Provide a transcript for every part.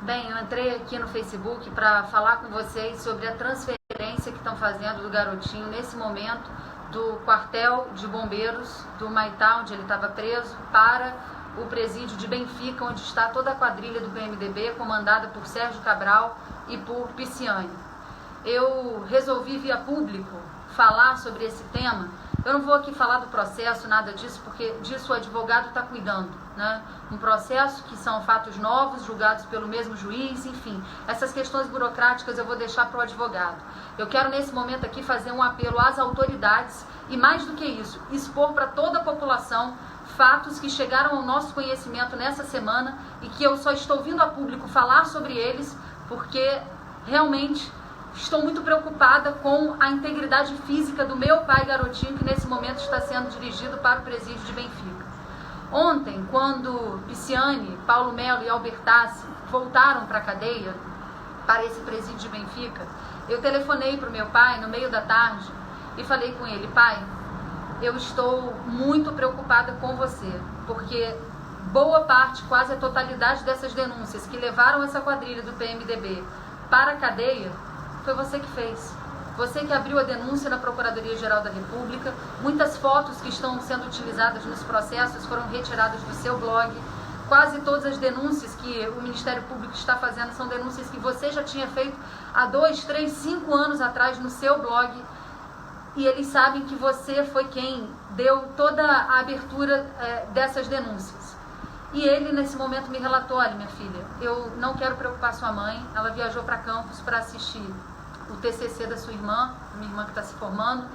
Bem, eu entrei aqui no Facebook para falar com vocês sobre a transferência que estão fazendo do garotinho nesse momento do quartel de bombeiros do Humaitá, onde ele estava preso, para o presídio de Benfica, onde está toda a quadrilha do PMDB, comandada por Sérgio Cabral e por Pisciani. Eu resolvi via público falar sobre esse tema. Eu não vou aqui falar do processo, nada disso, porque disso o advogado está cuidando, né? Um processo que são fatos novos, julgados pelo mesmo juiz, enfim. Essas questões burocráticas eu vou deixar para o advogado. Eu quero nesse momento aqui fazer um apelo às autoridades e, mais do que isso, expor para toda a população fatos que chegaram ao nosso conhecimento nessa semana e que eu só estou vindo a público falar sobre eles porque realmente estou muito preocupada com a integridade física do meu pai garotinho, que nesse momento está sendo dirigido para o presídio de Benfica. Ontem, quando Pisciani, Paulo Melo e Albertassi voltaram para a cadeia, para esse presídio de Benfica, eu telefonei para o meu pai no meio da tarde e falei com ele: pai, eu estou muito preocupada com você, porque boa parte, quase a totalidade dessas denúncias que levaram essa quadrilha do PMDB para a cadeia, foi você que fez. Você que abriu a denúncia na Procuradoria-Geral da República. Muitas fotos que estão sendo utilizadas nos processos foram retiradas do seu blog. Quase todas as denúncias que o Ministério Público está fazendo são denúncias que você já tinha feito há 2, 3, 5 anos atrás no seu blog. E eles sabem que você foi quem deu toda a abertura dessas denúncias. E ele, nesse momento, me relatou: olha, minha filha, eu não quero preocupar sua mãe, ela viajou para Campos para assistir o TCC da sua irmã, minha irmã que está se formando,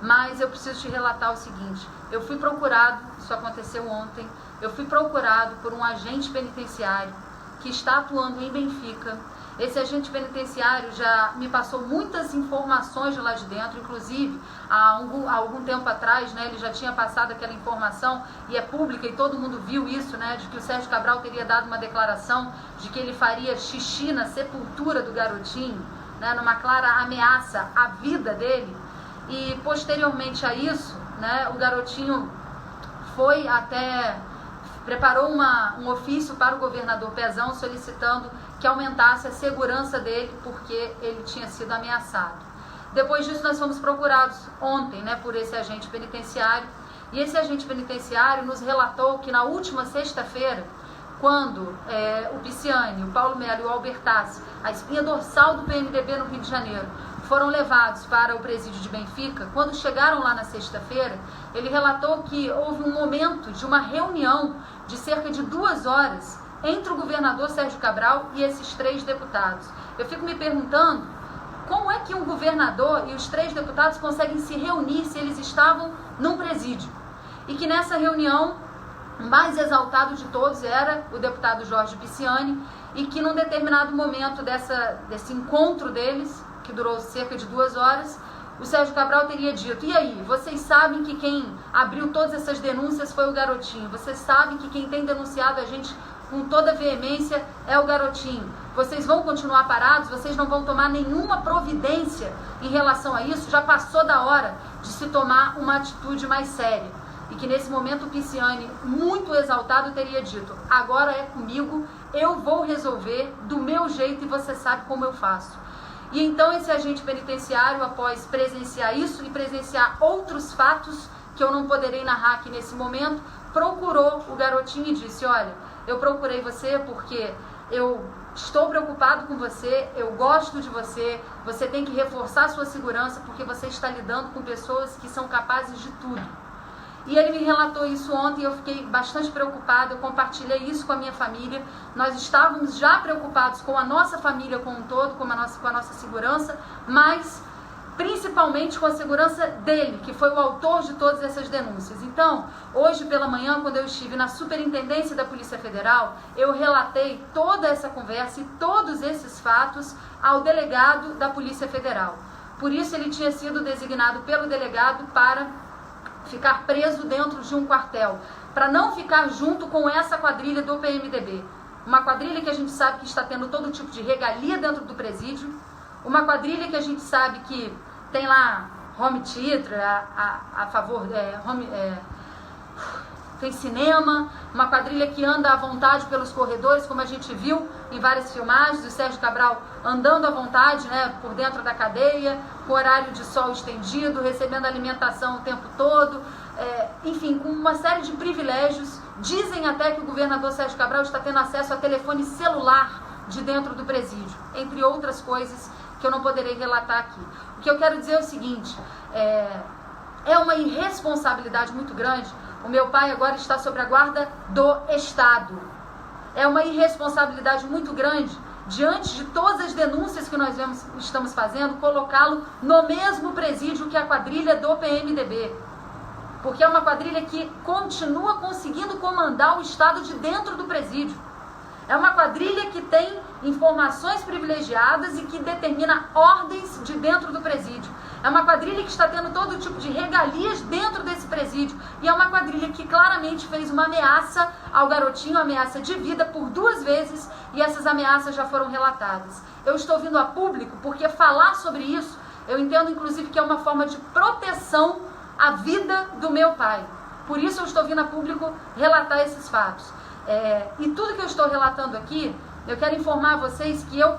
mas eu preciso te relatar o seguinte: eu fui procurado, isso aconteceu ontem, eu fui procurado por um agente penitenciário que está atuando em Benfica. Esse agente penitenciário já me passou muitas informações de lá de dentro, inclusive há algum tempo atrás, né, ele já tinha passado aquela informação, e é pública e todo mundo viu isso, né, de que o Sérgio Cabral teria dado uma declaração de que ele faria xixi na sepultura do garotinho, né, numa clara ameaça à vida dele. E posteriormente a isso, né, o garotinho foi até... preparou um ofício para o governador Pezão solicitando que aumentasse a segurança dele porque ele tinha sido ameaçado. Depois disso nós fomos procurados ontem, né, por esse agente penitenciário, e esse agente penitenciário nos relatou que na última sexta-feira, quando o Pisciani, o Paulo Melo e o Albertassi, a espinha dorsal do PMDB no Rio de Janeiro, foram levados para o presídio de Benfica, quando chegaram lá na sexta-feira, ele relatou que houve um momento de uma reunião de cerca de 2 horas entre o governador Sérgio Cabral e esses 3 deputados. Eu fico me perguntando como é que um governador e os 3 deputados conseguem se reunir se eles estavam num presídio. E que nessa reunião, o mais exaltado de todos era o deputado Jorge Pisciani, e que num determinado momento desse encontro deles, que durou cerca de 2 horas, o Sérgio Cabral teria dito: e aí, vocês sabem que quem abriu todas essas denúncias foi o garotinho, vocês sabem que quem tem denunciado a gente com toda veemência é o garotinho, vocês vão continuar parados, vocês não vão tomar nenhuma providência em relação a isso, já passou da hora de se tomar uma atitude mais séria. E que nesse momento o Pisciani, muito exaltado, teria dito: agora é comigo, eu vou resolver do meu jeito e você sabe como eu faço. E então esse agente penitenciário, após presenciar isso e presenciar outros fatos que eu não poderei narrar aqui nesse momento, procurou o garotinho e disse: olha, eu procurei você porque eu estou preocupado com você, eu gosto de você, você tem que reforçar a sua segurança porque você está lidando com pessoas que são capazes de tudo. E ele me relatou isso ontem e eu fiquei bastante preocupada, eu compartilhei isso com a minha família. Nós estávamos já preocupados com a nossa família como um todo, com a nossa segurança, mas principalmente com a segurança dele, que foi o autor de todas essas denúncias. Então, hoje pela manhã, quando eu estive na Superintendência da Polícia Federal, eu relatei toda essa conversa e todos esses fatos ao delegado da Polícia Federal. Por isso ele tinha sido designado pelo delegado para ficar preso dentro de um quartel, para não ficar junto com essa quadrilha do PMDB. Uma quadrilha que a gente sabe que está tendo todo tipo de regalia dentro do presídio, uma quadrilha que a gente sabe que tem lá home theater, a favor, tem cinema, uma quadrilha que anda à vontade pelos corredores, como a gente viu em várias filmagens, o Sérgio Cabral andando à vontade, né, por dentro da cadeia, com horário de sol estendido, recebendo alimentação o tempo todo, enfim, com uma série de privilégios. Dizem até que o governador Sérgio Cabral está tendo acesso a telefone celular de dentro do presídio, entre outras coisas que eu não poderei relatar aqui. O que eu quero dizer é o seguinte, é uma irresponsabilidade muito grande. O meu pai agora está sob a guarda do Estado. É uma irresponsabilidade muito grande, diante de todas as denúncias que nós estamos fazendo, colocá-lo no mesmo presídio que a quadrilha do PMDB. Porque é uma quadrilha que continua conseguindo comandar o Estado de dentro do presídio. É uma quadrilha que tem informações privilegiadas e que determina ordens de dentro do presídio. É uma quadrilha que está tendo todo tipo de regalias dentro desse presídio. E é uma quadrilha que claramente fez uma ameaça ao garotinho, ameaça de vida, por 2 vezes, e essas ameaças já foram relatadas. Eu estou vindo a público porque falar sobre isso, eu entendo inclusive que é uma forma de proteção à vida do meu pai. Por isso eu estou vindo a público relatar esses fatos. E tudo que eu estou relatando aqui, eu quero informar a vocês que eu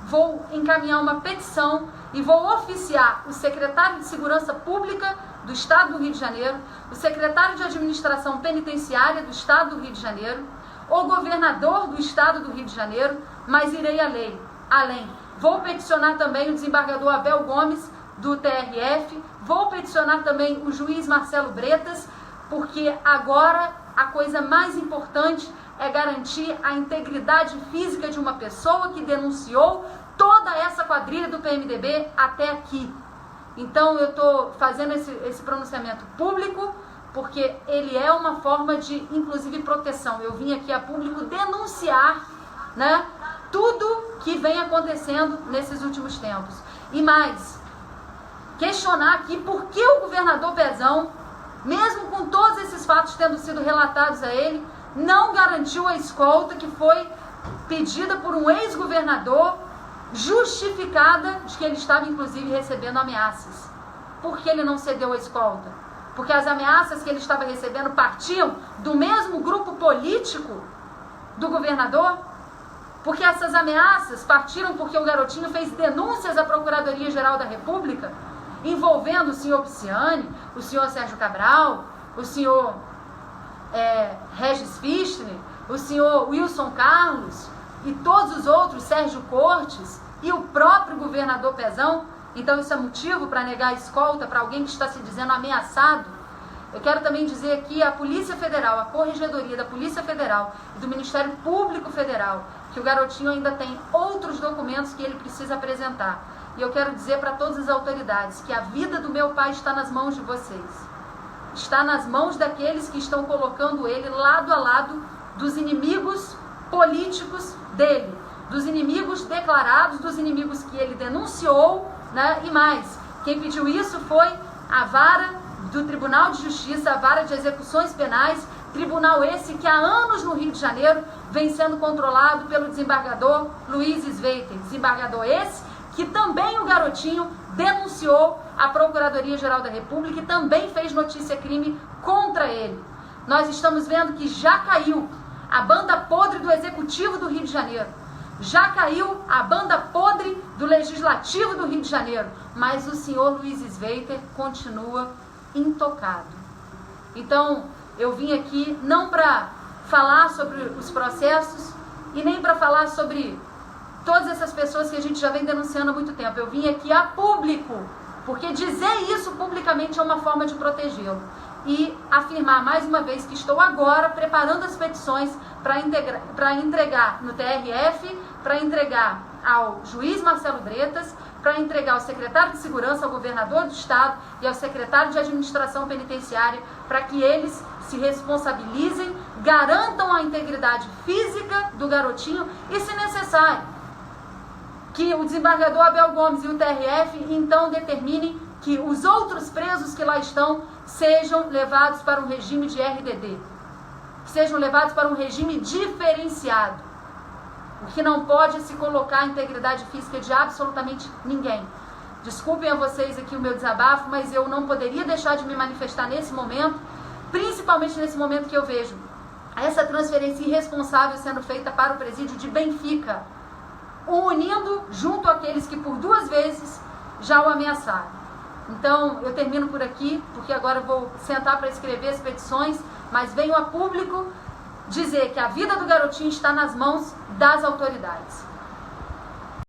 vou encaminhar uma petição e vou oficiar o secretário de Segurança Pública do Estado do Rio de Janeiro, o secretário de Administração Penitenciária do Estado do Rio de Janeiro, o governador do Estado do Rio de Janeiro, mas irei além. Vou peticionar também o desembargador Abel Gomes, do TRF, vou peticionar também o juiz Marcelo Bretas, porque agora a coisa mais importante é garantir a integridade física de uma pessoa que denunciou toda essa quadrilha do PMDB até aqui. Então eu estou fazendo esse pronunciamento público, porque ele é uma forma de, inclusive, proteção. Eu vim aqui a público denunciar, né, tudo que vem acontecendo nesses últimos tempos. E mais, questionar aqui por que o governador Pezão, mesmo com todos esses fatos tendo sido relatados a ele, não garantiu a escolta que foi pedida por um ex-governador, justificada de que ele estava inclusive recebendo ameaças. Por que ele não cedeu a escolta? Porque as ameaças que ele estava recebendo partiam do mesmo grupo político do governador? Porque essas ameaças partiram porque o garotinho fez denúncias à Procuradoria-Geral da República, envolvendo o senhor Pisciani, o senhor Sérgio Cabral, o senhor Regis Fischler, o senhor Wilson Carlos e todos os outros, Sérgio Cortes e o próprio governador Pezão. Então isso é motivo para negar a escolta para alguém que está se dizendo ameaçado. Eu quero também dizer aqui a Polícia Federal, a Corregedoria da Polícia Federal e do Ministério Público Federal, que o garotinho ainda tem outros documentos que ele precisa apresentar. E eu quero dizer para todas as autoridades que a vida do meu pai está nas mãos de vocês. Está nas mãos daqueles que estão colocando ele lado a lado dos inimigos políticos dele, dos inimigos declarados, dos inimigos que ele denunciou, né? E mais, quem pediu isso foi a vara do Tribunal de Justiça, a vara de execuções penais, tribunal esse que há anos no Rio de Janeiro vem sendo controlado pelo desembargador Luiz Sveiter, desembargador esse que também o garotinho denunciou à Procuradoria-Geral da República e também fez notícia-crime contra ele. Nós estamos vendo que já caiu a banda podre do Executivo do Rio de Janeiro, já caiu a banda podre do Legislativo do Rio de Janeiro, mas o senhor Luiz Sveiter continua intocado. Então, eu vim aqui não para falar sobre os processos e nem para falar sobre todas essas pessoas que a gente já vem denunciando há muito tempo. Eu vim aqui a público, porque dizer isso publicamente é uma forma de protegê-lo. E afirmar mais uma vez que estou agora preparando as petições para entregar no TRF, para entregar ao juiz Marcelo Bretas, para entregar ao secretário de Segurança, ao governador do Estado e ao secretário de Administração Penitenciária, para que eles se responsabilizem, garantam a integridade física do garotinho e, se necessário, que o desembargador Abel Gomes e o TRF então determinem que os outros presos que lá estão sejam levados para um regime de RDD, que sejam levados para um regime diferenciado. O que não pode é se colocar a integridade física de absolutamente ninguém. Desculpem a vocês aqui o meu desabafo, mas eu não poderia deixar de me manifestar nesse momento principalmente nesse momento que eu vejo essa transferência irresponsável sendo feita para o presídio de Benfica, unindo junto àqueles que por 2 vezes já o ameaçaram. Então, eu termino por aqui, porque agora eu vou sentar para escrever as petições, mas venho a público dizer que a vida do garotinho está nas mãos das autoridades.